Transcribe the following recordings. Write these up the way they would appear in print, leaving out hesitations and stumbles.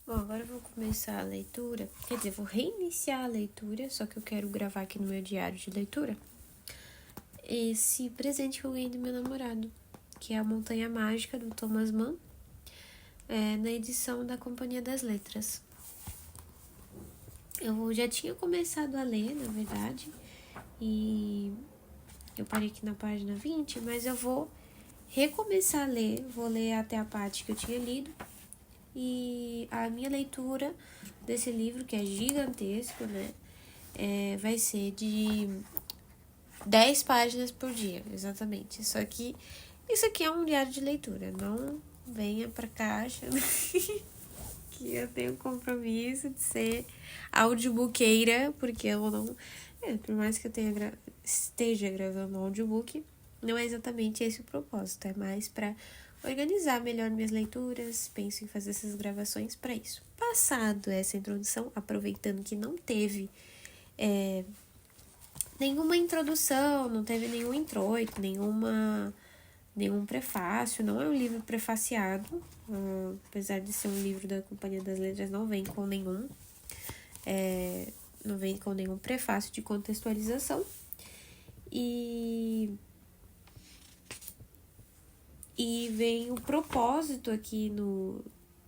Bom, agora eu vou começar a leitura. Quer dizer, vou reiniciar a leitura, só que eu quero gravar aqui no meu diário de leitura esse presente que eu ganhei do meu namorado, que é A Montanha Mágica, do Thomas Mann, na edição da Companhia das Letras. Eu já tinha começado a ler, na verdade, e eu parei aqui na página 20, mas eu vou recomeçar a ler, vou ler até a parte que eu tinha lido. E a minha leitura desse livro, que é gigantesco, né? Vai ser de 10 páginas por dia, exatamente. Só que isso aqui é um diário de leitura, não venha pra caixa que eu tenho compromisso de ser audiobookera, porque eu não... por mais que eu esteja gravando um audiobook, não é exatamente esse o propósito, é mais pra organizar melhor minhas leituras, penso em fazer essas gravações para isso. Passado essa introdução, aproveitando que não teve nenhuma introdução, não teve nenhum introito, nenhum prefácio, não é um livro prefaciado, apesar de ser um livro da Companhia das Letras, não vem com nenhum prefácio de contextualização. E vem o propósito aqui no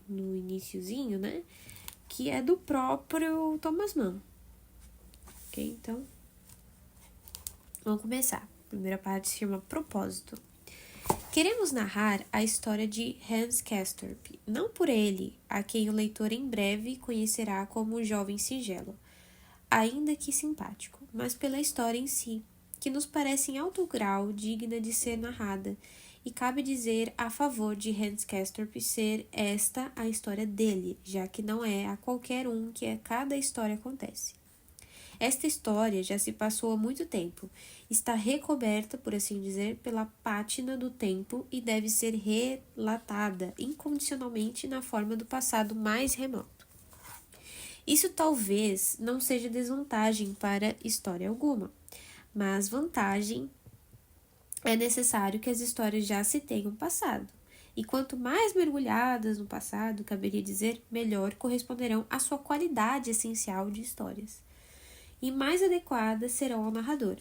iniciozinho, né? Que é do próprio Thomas Mann. Ok? Então, vamos começar. A primeira parte se chama Propósito. Queremos narrar a história de Hans Castorp, não por ele, a quem o leitor em breve conhecerá como um jovem singelo, ainda que simpático, mas pela história em si, que nos parece em alto grau digna de ser narrada, e cabe dizer a favor de Hans Castorp ser esta a história dele, já que não é a qualquer um que a cada história acontece. Esta história já se passou há muito tempo, está recoberta, por assim dizer, pela pátina do tempo e deve ser relatada incondicionalmente na forma do passado mais remoto. Isso talvez não seja desvantagem para história alguma, mas vantagem é necessário que as histórias já se tenham passado. E quanto mais mergulhadas no passado, caberia dizer, melhor corresponderão à sua qualidade essencial de histórias. E mais adequadas serão ao narrador,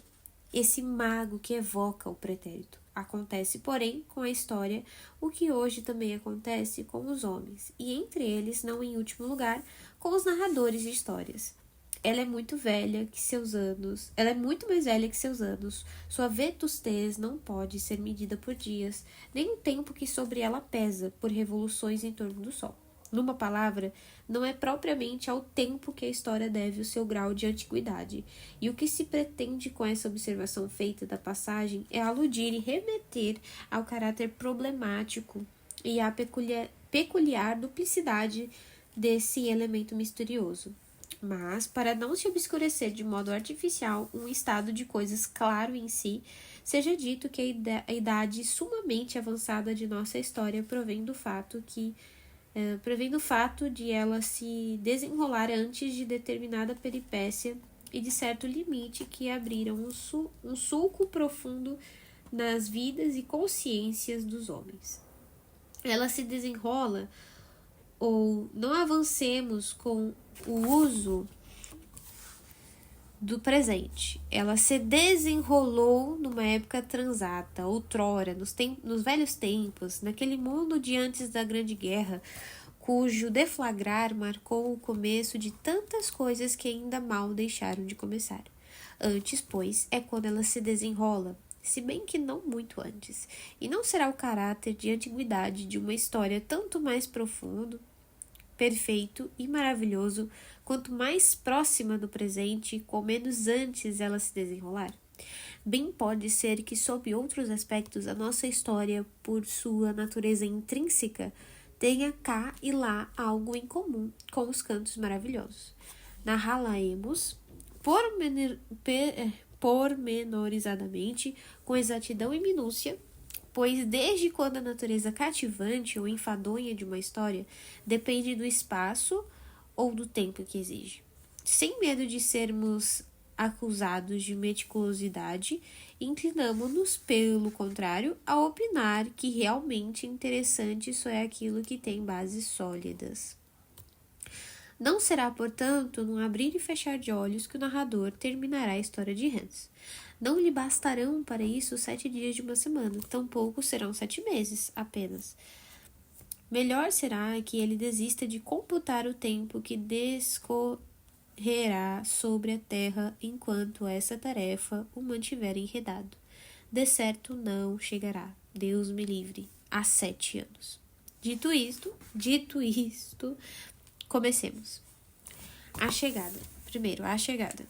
esse mago que evoca o pretérito. Acontece, porém, com a história o que hoje também acontece com os homens, e entre eles, não em último lugar, com os narradores de histórias. Ela é muito muito mais velha que seus anos. Sua vetustez não pode ser medida por dias, nem o tempo que sobre ela pesa por revoluções em torno do sol. Numa palavra, não é propriamente ao tempo que a história deve o seu grau de antiguidade, e o que se pretende com essa observação feita da passagem é aludir e remeter ao caráter problemático e à peculiar duplicidade desse elemento misterioso. Mas, para não se obscurecer de modo artificial um estado de coisas claro em si, seja dito que a idade sumamente avançada de nossa história provém do fato de ela se desenrolar antes de determinada peripécia e de certo limite que abriram um sulco profundo nas vidas e consciências dos homens. Ela se desenrola, ou não avancemos com o uso do presente. Ela se desenrolou numa época transata, outrora, nos velhos tempos, naquele mundo de antes da Grande Guerra, cujo deflagrar marcou o começo de tantas coisas que ainda mal deixaram de começar. Antes, pois, é quando ela se desenrola, se bem que não muito antes, e não será o caráter de antiguidade de uma história tanto mais profundo, perfeito e maravilhoso, quanto mais próxima do presente, com menos antes ela se desenrolar. Bem pode ser que, sob outros aspectos, a nossa história, por sua natureza intrínseca, tenha cá e lá algo em comum com os cantos maravilhosos. Narrá-la-emos pormenorizadamente, com exatidão e minúcia, pois desde quando a natureza cativante ou enfadonha de uma história depende do espaço ou do tempo que exige. Sem medo de sermos acusados de meticulosidade, inclinamo-nos, pelo contrário, a opinar que realmente interessante só é aquilo que tem bases sólidas. Não será, portanto, num abrir e fechar de olhos que o narrador terminará a história de Hans. Não lhe bastarão para isso 7 dias de uma semana, tampouco serão 7 meses apenas. Melhor será que ele desista de computar o tempo que discorrerá sobre a terra enquanto essa tarefa o mantiver enredado. De certo não chegará, Deus me livre, a 7 anos. Dito isto, comecemos. A chegada. Primeiro, a chegada.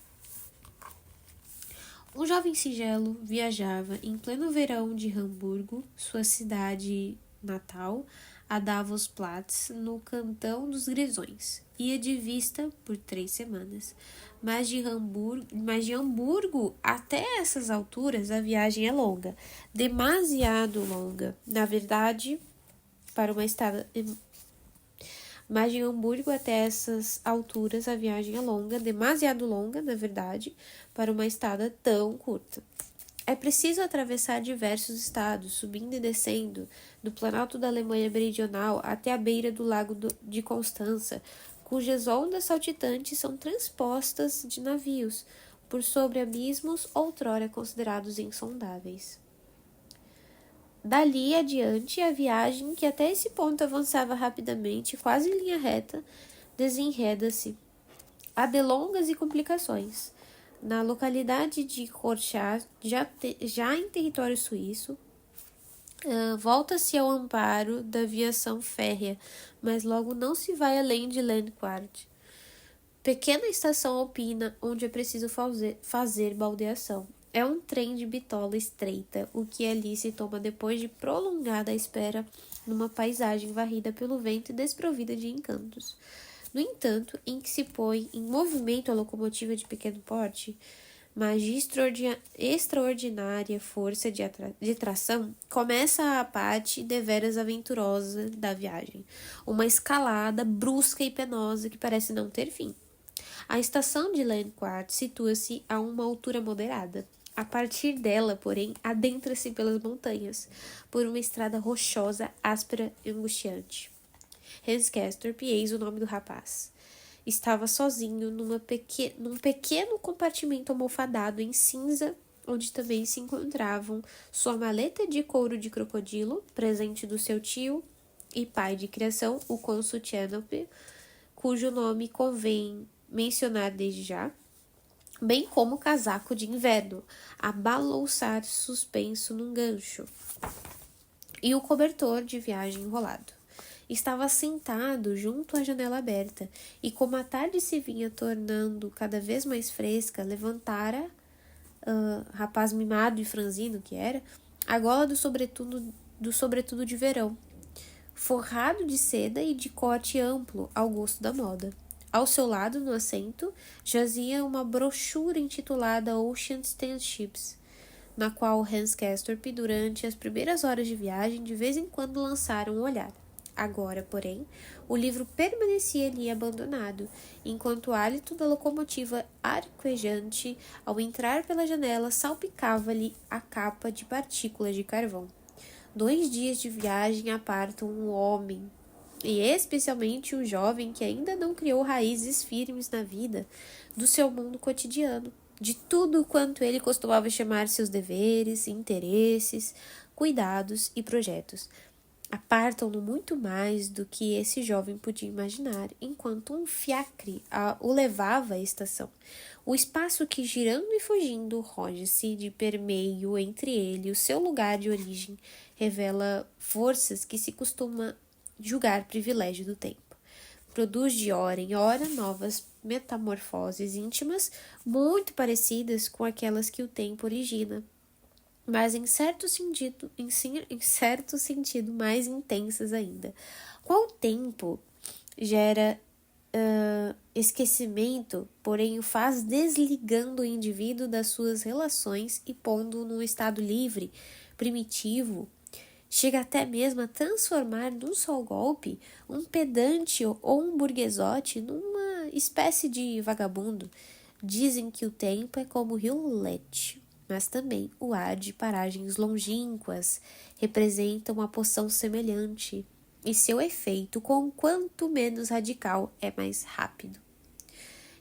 Um jovem singelo viajava em pleno verão de Hamburgo, sua cidade natal, a Davos-Platz, no cantão dos Grisões. Ia de vista por 3 semanas. Mas de Hamburgo até essas alturas a viagem é longa. Demasiado longa. Na verdade, para uma estada... Mas de Hamburgo até essas alturas a viagem é longa, demasiado longa, na verdade, para uma estada tão curta. É preciso atravessar diversos estados, subindo e descendo, do planalto da Alemanha Meridional até a beira do lago de Constança, cujas ondas saltitantes são transpostas de navios, por sobre abismos outrora considerados insondáveis. Dali adiante, a viagem, que até esse ponto avançava rapidamente, quase em linha reta, desenreda-se. Há delongas e complicações. Na localidade de Rorschach, já em território suíço, volta-se ao amparo da aviação férrea, mas logo não se vai além de Landquart. Pequena estação alpina onde é preciso fazer baldeação. É um trem de bitola estreita, o que ali se toma depois de prolongada espera numa paisagem varrida pelo vento e desprovida de encantos. No entanto, em que se põe em movimento a locomotiva de pequeno porte, mas de extraordinária força de tração, começa a parte deveras aventurosa da viagem. Uma escalada brusca e penosa que parece não ter fim. A estação de Landquart situa-se a uma altura moderada. A partir dela, porém, adentra-se pelas montanhas, por uma estrada rochosa, áspera e angustiante. Hans Castorp, eis o nome do rapaz. Estava sozinho num pequeno compartimento almofadado em cinza, onde também se encontravam sua maleta de couro de crocodilo, presente do seu tio e pai de criação, o cônsul Tchenop, cujo nome convém mencionar desde já, bem como o casaco de inverno, a balouçar suspenso num gancho, e o cobertor de viagem enrolado. Estava sentado junto à janela aberta, e como a tarde se vinha tornando cada vez mais fresca, levantara, rapaz mimado e franzino que era, a gola do sobretudo de verão, forrado de seda e de corte amplo ao gosto da moda. Ao seu lado, no assento, jazia uma brochura intitulada Ocean Steamships, na qual Hans Castorp, durante as primeiras horas de viagem, de vez em quando lançara um olhar. Agora, porém, o livro permanecia ali abandonado, enquanto o hálito da locomotiva arquejante, ao entrar pela janela, salpicava-lhe a capa de partículas de carvão. 2 dias de viagem apartam um homem, e especialmente o jovem que ainda não criou raízes firmes na vida, do seu mundo cotidiano, de tudo quanto ele costumava chamar seus deveres, interesses, cuidados e projetos. Apartam-no muito mais do que esse jovem podia imaginar, enquanto um fiacre o levava à estação. O espaço que, girando e fugindo, roge-se de permeio entre ele e o seu lugar de origem, revela forças que se costuma julgar privilégio do tempo. Produz de hora em hora novas metamorfoses íntimas, muito parecidas com aquelas que o tempo origina, mas em certo sentido mais intensas ainda. Qual tempo gera esquecimento, porém o faz desligando o indivíduo das suas relações e pondo-o num estado livre, primitivo, chega até mesmo a transformar num só golpe um pedante ou um burguesote numa espécie de vagabundo. Dizem que o tempo é como o rio Lete, mas também o ar de paragens longínquas representa uma poção semelhante, e seu efeito, com quanto menos radical, é mais rápido.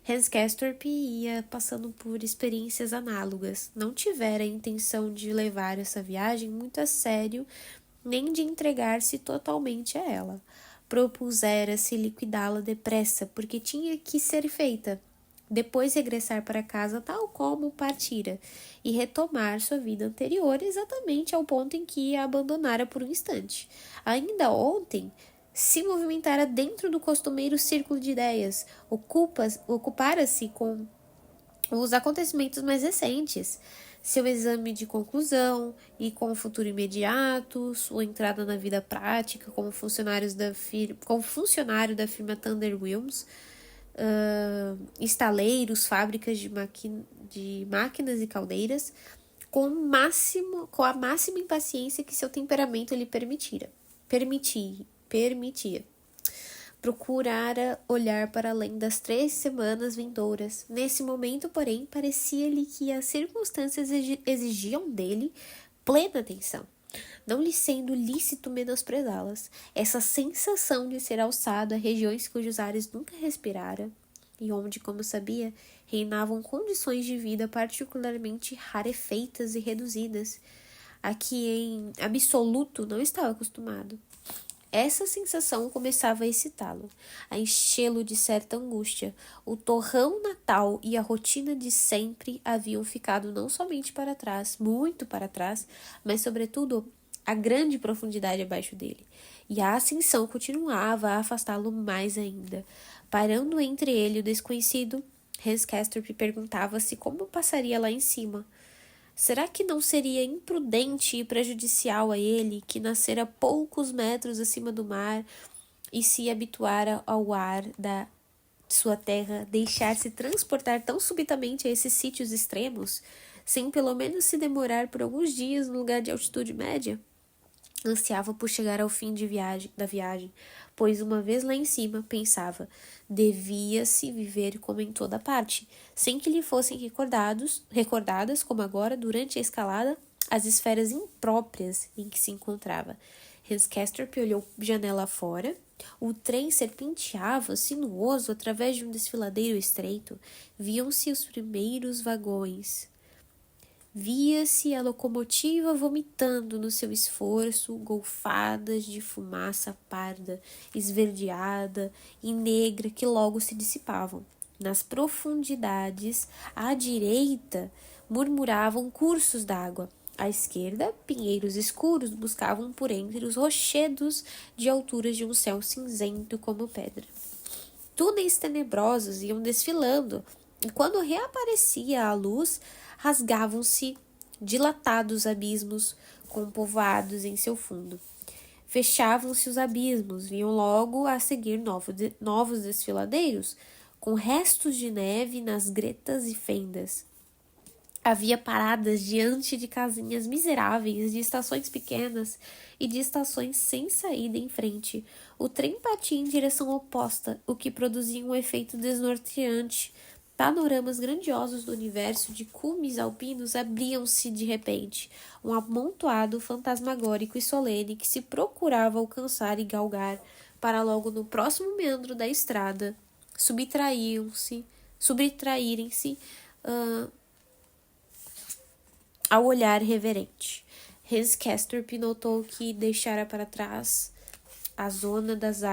Hans Castorp ia passando por experiências análogas. Não tivera a intenção de levar essa viagem muito a sério, nem de entregar-se totalmente a ela. Propusera-se liquidá-la depressa, porque tinha que ser feita. Depois regressar para casa tal como partira, e retomar sua vida anterior exatamente ao ponto em que a abandonara por um instante. Ainda ontem, se movimentara dentro do costumeiro círculo de ideias, ocupara-se com os acontecimentos mais recentes, seu exame de conclusão e com o futuro imediato, sua entrada na vida prática como funcionário da firma Thunder Wilms, estaleiros, fábricas de máquinas e caldeiras, com a máxima impaciência que seu temperamento lhe permitia. Procurara olhar para além das 3 semanas vindouras. Nesse momento, porém, parecia-lhe que as circunstâncias exigiam dele plena atenção, não lhe sendo lícito menosprezá-las. Essa sensação de ser alçado a regiões cujos ares nunca respirara, e onde, como sabia, reinavam condições de vida particularmente rarefeitas e reduzidas, a que em absoluto não estava acostumado. Essa sensação começava a excitá-lo, a enchê-lo de certa angústia. O torrão natal e a rotina de sempre haviam ficado não somente para trás, muito para trás, mas, sobretudo, a grande profundidade abaixo dele. E a ascensão continuava a afastá-lo mais ainda. Parando entre ele e o desconhecido, Hans Castorp perguntava-se como passaria lá em cima. Será que não seria imprudente e prejudicial a ele, que nascera poucos metros acima do mar e se habituara ao ar da sua terra, deixar-se transportar tão subitamente a esses sítios extremos, sem pelo menos se demorar por alguns dias no lugar de altitude média? Ansiava por chegar ao fim da viagem, pois uma vez lá em cima, pensava, devia-se viver como em toda parte, sem que lhe fossem recordadas, como agora, durante a escalada, as esferas impróprias em que se encontrava. Hans Castorp olhou janela fora. O trem serpenteava, sinuoso, através de um desfiladeiro estreito. Viam-se os primeiros vagões. Via-se a locomotiva vomitando no seu esforço golfadas de fumaça parda, esverdeada e negra que logo se dissipavam. Nas profundidades, à direita, murmuravam cursos d'água. À esquerda, pinheiros escuros buscavam por entre os rochedos de alturas de um céu cinzento como pedra. Túneis tenebrosos iam desfilando, e quando reaparecia a luz, rasgavam-se dilatados abismos com povoados em seu fundo. Fechavam-se os abismos, vinham logo a seguir novos desfiladeiros, com restos de neve nas gretas e fendas. Havia paradas diante de casinhas miseráveis, de estações pequenas e de estações sem saída em frente. O trem batia em direção oposta, o que produzia um efeito desnorteante. Panoramas grandiosos do universo de cumes alpinos abriam-se de repente, um amontoado fantasmagórico e solene que se procurava alcançar e galgar, para logo no próximo meandro da estrada subtraírem-se ao olhar reverente. Hans Castorp notou que deixara para trás a zona das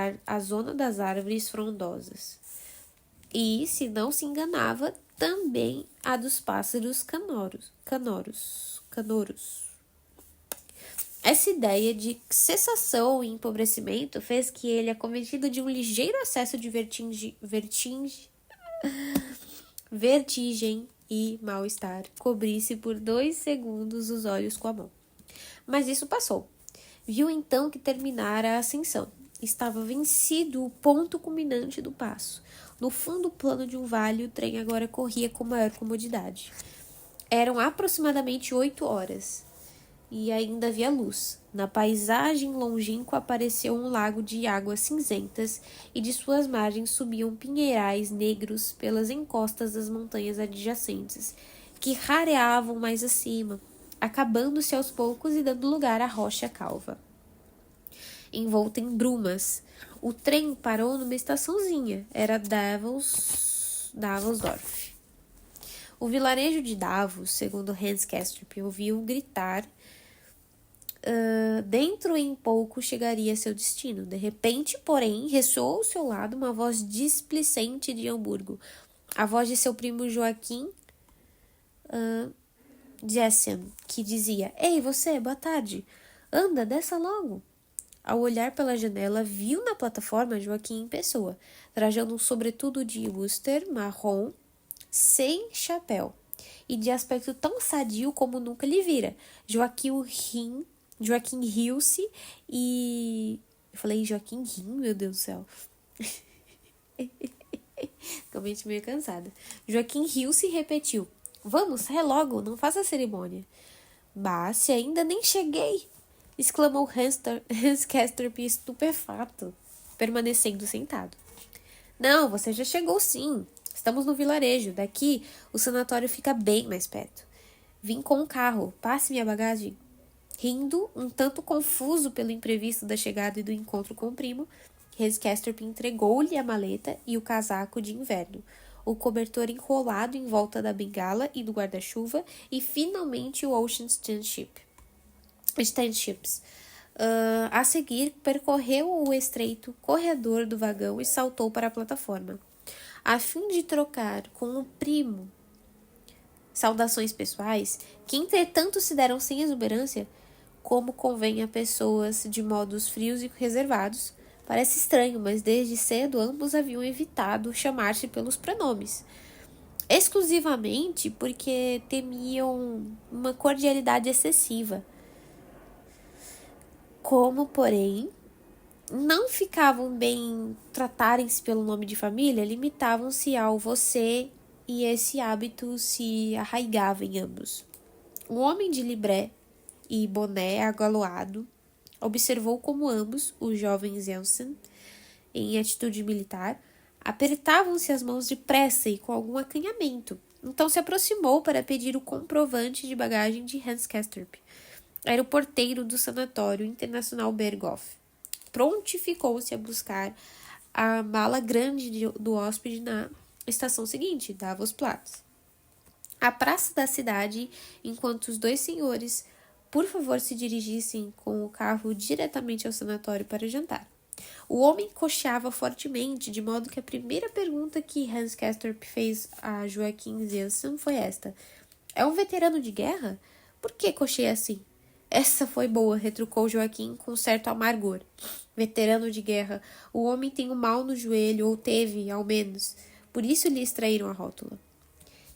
árvores frondosas. E, se não se enganava, também a dos pássaros canoros. Essa ideia de cessação e empobrecimento fez que ele, acometido de um ligeiro acesso de vertigem e mal-estar, cobrisse por 2 segundos os olhos com a mão. Mas isso passou. Viu então que terminara a ascensão. Estava vencido o ponto culminante do passo. No fundo plano de um vale, o trem agora corria com maior comodidade. Eram aproximadamente 8 horas. E ainda havia luz. Na paisagem longínqua apareceu um lago de águas cinzentas e de suas margens subiam pinheirais negros pelas encostas das montanhas adjacentes, que rareavam mais acima, acabando-se aos poucos e dando lugar à rocha calva. envolta em brumas. O trem parou numa estaçãozinha. Era Davosdorf. O vilarejo de Davos, segundo Hans Castrup, ouviu gritar. Dentro em pouco chegaria a seu destino. De repente, porém, ressoou ao seu lado uma voz displicente de Hamburgo. A voz de seu primo Joaquim Jessen, que dizia: Ei, você, boa tarde. Anda, desça logo. Ao olhar pela janela, viu na plataforma Joaquim em pessoa, trajando um sobretudo de Ulster marrom, sem chapéu, e de aspecto tão sadio como nunca lhe vira. Joaquim riu-se e... Eu falei Joaquim Rim, meu Deus do céu. Realmente meio cansada. Joaquim riu-se e repetiu: Vamos, sai logo, não faça cerimônia. Mas se ainda nem cheguei, exclamou Hans Castrup estupefato, permanecendo sentado. Não, você já chegou sim. Estamos no vilarejo. Daqui, o sanatório fica bem mais perto. Vim com um carro. Passe minha bagagem. Rindo, um tanto confuso pelo imprevisto da chegada e do encontro com o primo, Hans Castrup entregou-lhe a maleta e o casaco de inverno, o cobertor enrolado em volta da bengala e do guarda-chuva e, finalmente, o Ocean Stanships. A seguir, percorreu o estreito corredor do vagão e saltou para a plataforma. A fim de trocar com o primo saudações pessoais, que entretanto se deram sem exuberância, como convém a pessoas de modos frios e reservados. Parece estranho, mas desde cedo ambos haviam evitado chamar-se pelos pronomes, exclusivamente porque temiam uma cordialidade excessiva. Como, porém, não ficavam bem tratarem-se pelo nome de família, limitavam-se ao você, e esse hábito se arraigava em ambos. O homem de libré e boné agaloado observou como ambos, os jovens Elsen, em atitude militar, apertavam-se as mãos depressa e com algum acanhamento. Então se aproximou para pedir o comprovante de bagagem de Hans Castrup. Era o porteiro do sanatório internacional Berghof. Prontificou-se a buscar a mala grande do hóspede na estação seguinte, Davosplatz. À praça da cidade, enquanto os dois senhores, por favor, se dirigissem com o carro diretamente ao sanatório para jantar. O homem cocheava fortemente, de modo que a primeira pergunta que Hans Castrup fez a Joaquim Zilson foi esta: É um veterano de guerra? Por que cocheia assim? Essa foi boa, retrucou Joaquim com certo amargor. Veterano de guerra, o homem tem um mal no joelho, ou teve, ao menos. Por isso lhe extraíram a rótula.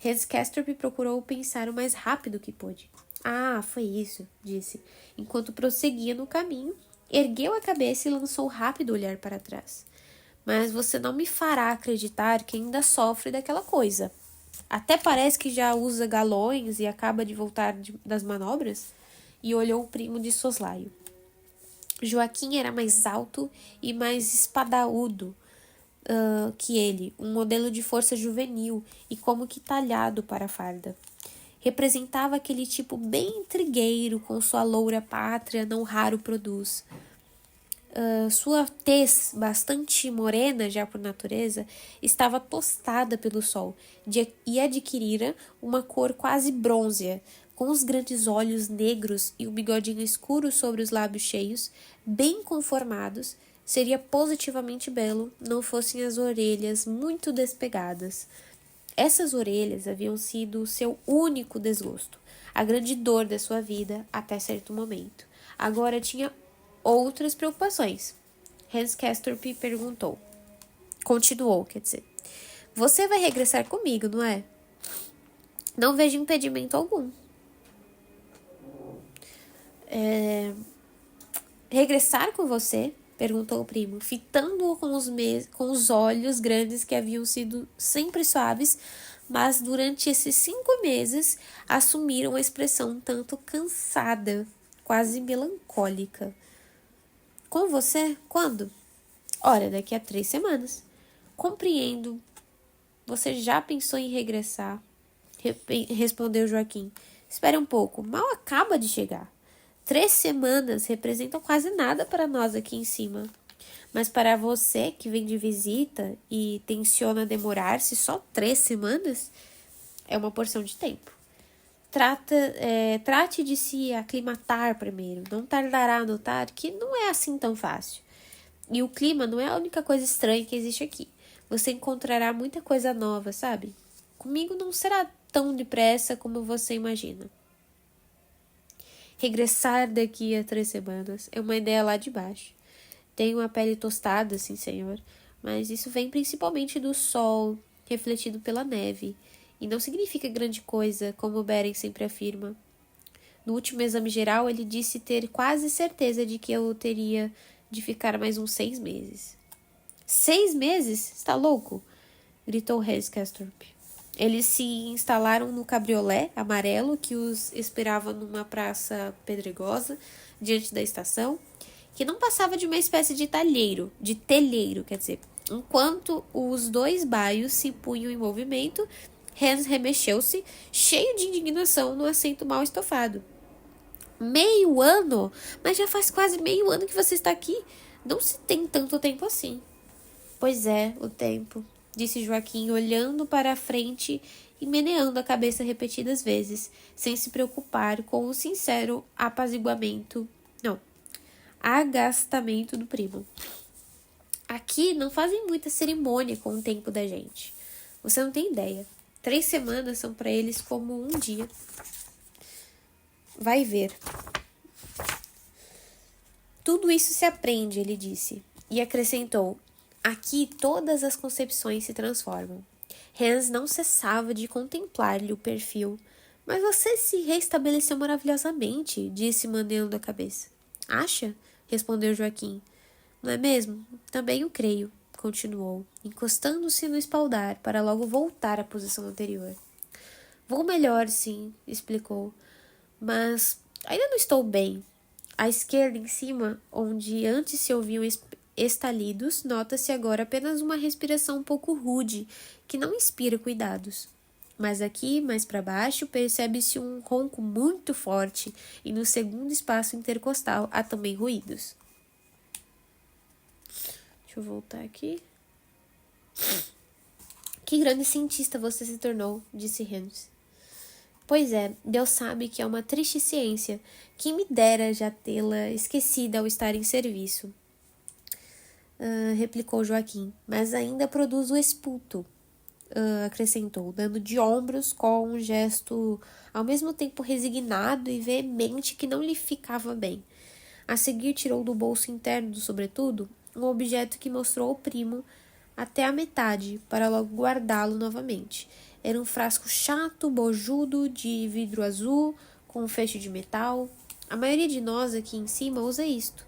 Hans Castrup procurou pensar o mais rápido que pôde. Ah, foi isso, disse, enquanto prosseguia no caminho, ergueu a cabeça e lançou um rápido olhar para trás. Mas você não me fará acreditar que ainda sofre daquela coisa. Até parece que já usa galões e acaba de voltar das manobras. E olhou o primo de soslaio. Joaquim era mais alto e mais espadaúdo que ele, um modelo de força juvenil e como que talhado para a farda. Representava aquele tipo bem intrigueiro com sua loura pátria não raro produz. Sua tez, bastante morena já por natureza, estava tostada pelo sol e adquirira uma cor quase brônzea, com os grandes olhos negros e o bigodinho escuro sobre os lábios cheios, bem conformados. Seria positivamente belo, não fossem as orelhas muito despegadas. Essas orelhas haviam sido seu único desgosto, a grande dor da sua vida até certo momento. Agora tinha outras preocupações. Hans Castrup continuou, você vai regressar comigo, não é? Não vejo impedimento algum. Regressar com você? Perguntou o primo, fitando-o com os olhos grandes que haviam sido sempre suaves, mas durante esses 5 meses assumiram uma expressão um tanto cansada, quase melancólica. Com você? Quando? Ora, daqui a 3 semanas. Compreendo. Você já pensou em regressar? Respondeu Joaquim. Espere um pouco, mal acaba de chegar. 3 semanas representam quase nada para nós aqui em cima. Mas para você que vem de visita e tenciona demorar-se só 3 semanas, é uma porção de tempo. Trate de se aclimatar primeiro. Não tardará a notar que não é assim tão fácil. E o clima não é a única coisa estranha que existe aqui. Você encontrará muita coisa nova, sabe? Comigo não será tão depressa como você imagina. Regressar daqui a 3 semanas é uma ideia lá de baixo. Tenho a pele tostada, sim, senhor, mas isso vem principalmente do sol refletido pela neve, e não significa grande coisa, como Beren sempre afirma. No último exame geral, ele disse ter quase certeza de que eu teria de ficar mais uns 6 meses. 6 meses? Está louco? Gritou Hans Castorp. Eles se instalaram no cabriolé amarelo que os esperava numa praça pedregosa, diante da estação, que não passava de uma espécie de telheiro, quer dizer. Enquanto os 2 baios se punham em movimento, Hans remexeu-se, cheio de indignação, no assento mal estofado. 1/2 ano? Mas já faz quase 1/2 ano que você está aqui. Não se tem tanto tempo assim. Pois é, o tempo, disse Joaquim, olhando para a frente e meneando a cabeça repetidas vezes, sem se preocupar com o sincero agastamento do primo. Aqui não fazem muita cerimônia com o tempo da gente. Você não tem ideia. 3 semanas são para eles como um dia. Vai ver. Tudo isso se aprende, ele disse, e acrescentou: aqui todas as concepções se transformam. Hans não cessava de contemplar-lhe o perfil. Mas você se restabeleceu maravilhosamente, disse, maneando a cabeça. Acha? Respondeu Joaquim. Não é mesmo? Também o creio, continuou, encostando-se no espaldar para logo voltar à posição anterior. Vou melhor, sim, explicou, mas ainda não estou bem. À esquerda, em cima, onde antes se ouviam estalidos, nota-se agora apenas uma respiração um pouco rude, que não inspira cuidados. Mas aqui, mais para baixo, percebe-se um ronco muito forte, e no segundo espaço intercostal há também ruídos. Deixa eu voltar aqui. Que grande cientista você se tornou, disse Hans. Pois é, Deus sabe que é uma triste ciência. Quem me dera já tê-la esquecida ao estar em serviço. Replicou Joaquim, mas ainda produz o esputo. Acrescentou, dando de ombros com um gesto ao mesmo tempo resignado e veemente que não lhe ficava bem. A seguir tirou do bolso interno do sobretudo um objeto que mostrou ao primo até a metade, para logo guardá-lo novamente. Era um frasco chato, bojudo, de vidro azul, com um feixe de metal. A maioria de nós aqui em cima usa isto.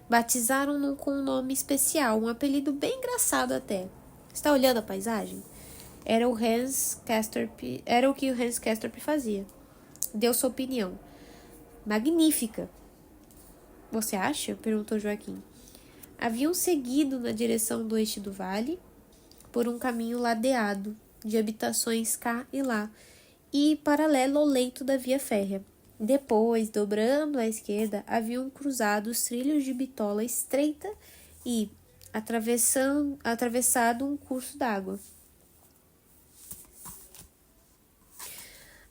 Batizaram-no com um nome especial, um apelido bem engraçado até. Está olhando a paisagem? Era o que o Hans Castorp fazia. Deu sua opinião. Magnífica. Você acha? Perguntou Joaquim. Haviam seguido na direção do eixo do vale, por um caminho ladeado, de habitações cá e lá, e paralelo ao leito da via férrea. Depois, dobrando à esquerda, haviam cruzado os trilhos de bitola estreita e atravessado um curso d'água.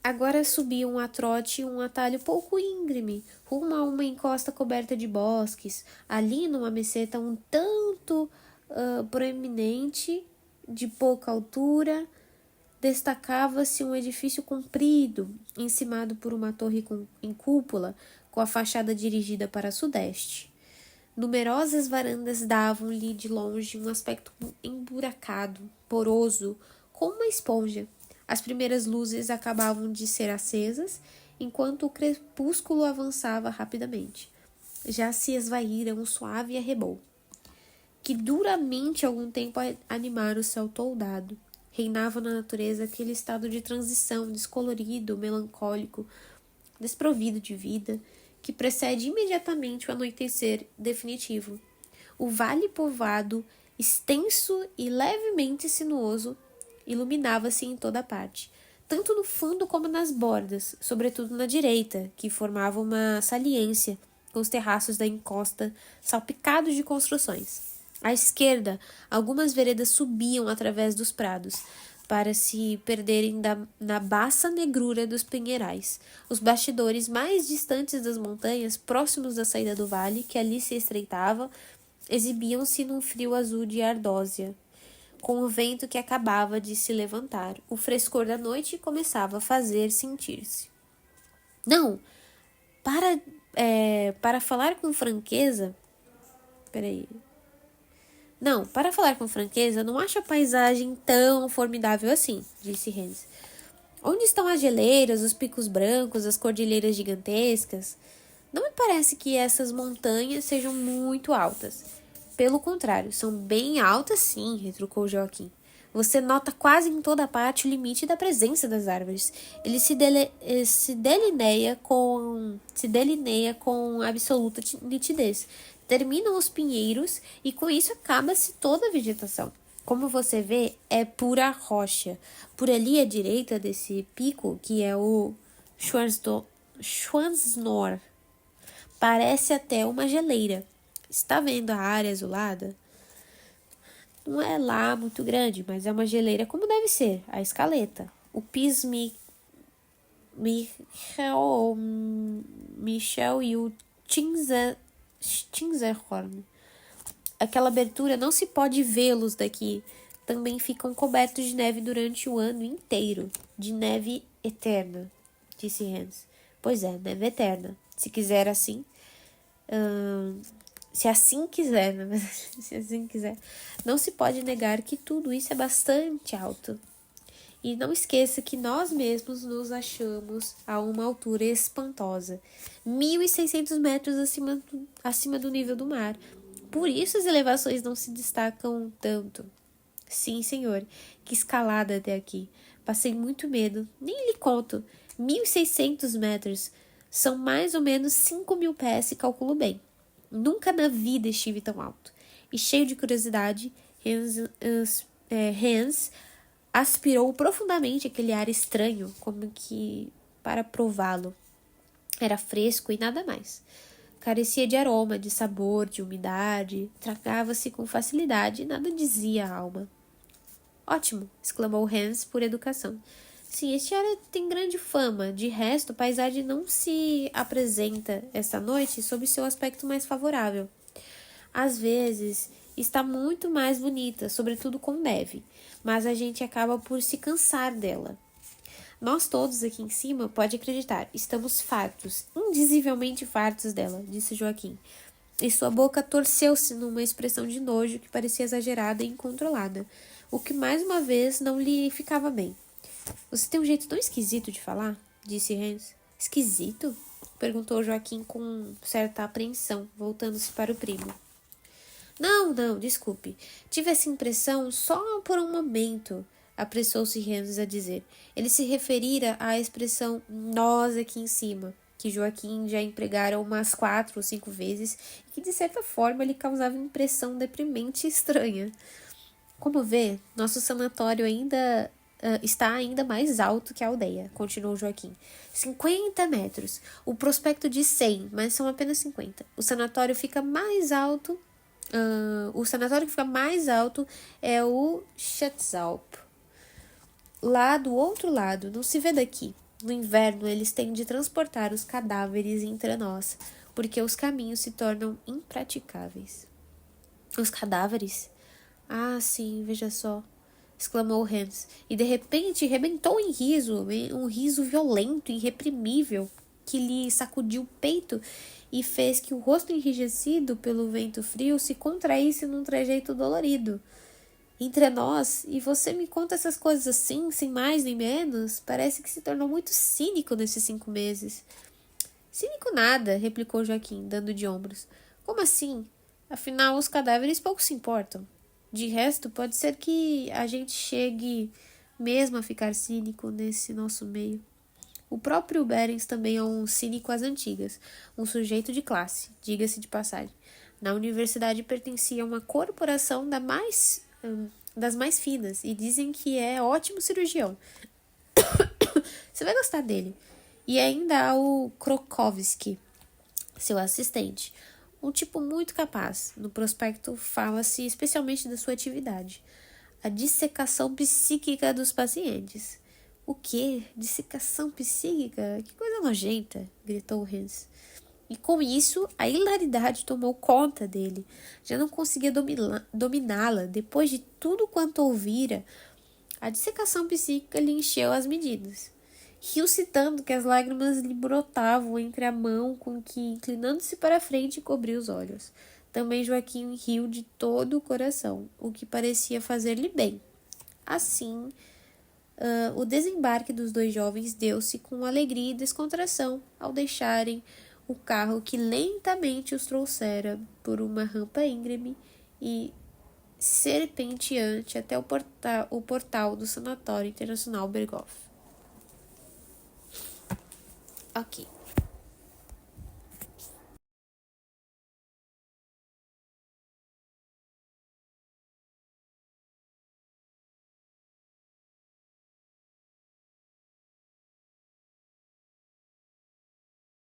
Agora subiam a trote um atalho pouco íngreme, rumo a uma encosta coberta de bosques. Ali, numa meseta um tanto proeminente, de pouca altura, destacava-se um edifício comprido, encimado por uma torre em cúpula, com a fachada dirigida para sudeste. Numerosas varandas davam-lhe de longe um aspecto emburacado, poroso, como uma esponja. As primeiras luzes acabavam de ser acesas, enquanto o crepúsculo avançava rapidamente. Já se esvaíra um suave arrebol, que duramente algum tempo animara o céu toldado. Reinava na natureza aquele estado de transição descolorido, melancólico, desprovido de vida, que precede imediatamente o anoitecer definitivo. O vale povoado, extenso e levemente sinuoso, iluminava-se em toda parte. tanto no fundo como nas bordas, sobretudo na direita, que formava uma saliência com os terraços da encosta salpicados de construções. À esquerda, algumas veredas subiam através dos prados, para se perderem na baça negrura dos pinheirais. Os bastidores mais distantes das montanhas, próximos da saída do vale, que ali se estreitava, exibiam-se num frio azul de ardósia, com o vento que acabava de se levantar. O frescor da noite começava a fazer sentir-se. Não, para falar com franqueza... Peraí... Não, para falar com franqueza, não acho a paisagem tão formidável assim, disse Hans. Onde estão as geleiras, os picos brancos, as cordilheiras gigantescas? Não me parece que essas montanhas sejam muito altas. Pelo contrário, são bem altas sim, retrucou Joaquim. Você nota quase em toda parte o limite da presença das árvores. Ele se delineia com absoluta nitidez. Terminam os pinheiros e com isso acaba-se toda a vegetação. Como você vê, é pura rocha. Por ali à direita desse pico, que é o Schwansnor, parece até uma geleira. Está vendo a área azulada? Não é lá muito grande, mas é uma geleira como deve ser, a escaleta. O Michel e o Tinzerhorn. Aquela abertura não se pode vê-los daqui. Também ficam cobertos de neve durante o ano inteiro. De neve eterna, disse Hans. Pois é, neve eterna. Se quiser assim... Se assim quiser, né? Se assim quiser. Não se pode negar que tudo isso é bastante alto. E não esqueça que nós mesmos nos achamos a uma altura espantosa. 1.600 metros acima do nível do mar. Por isso as elevações não se destacam tanto. Sim, senhor. Que escalada até aqui. Passei muito medo. Nem lhe conto. 1.600 metros. São mais ou menos 5.000 pés, se calculo bem. Nunca na vida estive tão alto. E cheio de curiosidade, Hans aspirou profundamente aquele ar estranho, como que para prová-lo. Era fresco e nada mais. Carecia de aroma, de sabor, de umidade. Tragava-se com facilidade e nada dizia à alma. Ótimo! Exclamou Hans por educação. Sim, este ar tem grande fama. De resto, a paisagem não se apresenta esta noite sob seu aspecto mais favorável. Às vezes, está muito mais bonita, sobretudo com neve, mas a gente acaba por se cansar dela. Nós todos aqui em cima, pode acreditar, estamos fartos, indizivelmente fartos dela, disse Joaquim. E sua boca torceu-se numa expressão de nojo que parecia exagerada e incontrolada, o que mais uma vez não lhe ficava bem. Você tem um jeito tão esquisito de falar, disse Hans. Esquisito? Perguntou Joaquim com certa apreensão, voltando-se para o primo. Não, desculpe. Tive essa impressão só por um momento, apressou-se Hans a dizer. Ele se referira à expressão nós aqui em cima, que Joaquim já empregara umas 4 ou 5 vezes e que de certa forma lhe causava impressão deprimente e estranha. Como vê, nosso sanatório está ainda mais alto que a aldeia, continuou Joaquim. 50 metros. O prospecto diz 100, mas são apenas 50. O sanatório que fica mais alto é o Schatzalp. Lá do outro lado, não se vê daqui. No inverno, eles têm de transportar os cadáveres entre nós, porque os caminhos se tornam impraticáveis. Os cadáveres? Ah, sim, veja só, exclamou Hans, e de repente rebentou em riso, um riso violento e irreprimível, que lhe sacudiu o peito e fez que o rosto enrijecido pelo vento frio se contraísse num trejeito dolorido. Entre nós, e você me conta essas coisas assim, sem mais nem menos, parece que se tornou muito cínico nesses 5 meses. Cínico nada, replicou Joaquim, dando de ombros. Como assim? Afinal, os cadáveres pouco se importam. De resto, pode ser que a gente chegue mesmo a ficar cínico nesse nosso meio. O próprio Berens também é um cínico às antigas, um sujeito de classe, diga-se de passagem. Na universidade pertencia a uma corporação das mais finas e dizem que é ótimo cirurgião. Você vai gostar dele. E ainda há o Krokowski, seu assistente. Um tipo muito capaz. No prospecto fala-se especialmente da sua atividade. A dissecação psíquica dos pacientes. O quê? Dissecação psíquica? Que coisa nojenta, gritou Hans. E com isso, a hilaridade tomou conta dele. Já não conseguia dominá-la. Depois de tudo quanto ouvira, a dissecação psíquica lhe encheu as medidas. Riu-se tanto que as lágrimas lhe brotavam entre a mão com que, inclinando-se para a frente, cobriu os olhos. Também Joaquim riu de todo o coração, o que parecia fazer-lhe bem. Assim, o desembarque dos dois jovens deu-se com alegria e descontração ao deixarem o carro que lentamente os trouxera por uma rampa íngreme e serpenteante até o portal do Sanatório Internacional Berghoff. Ok.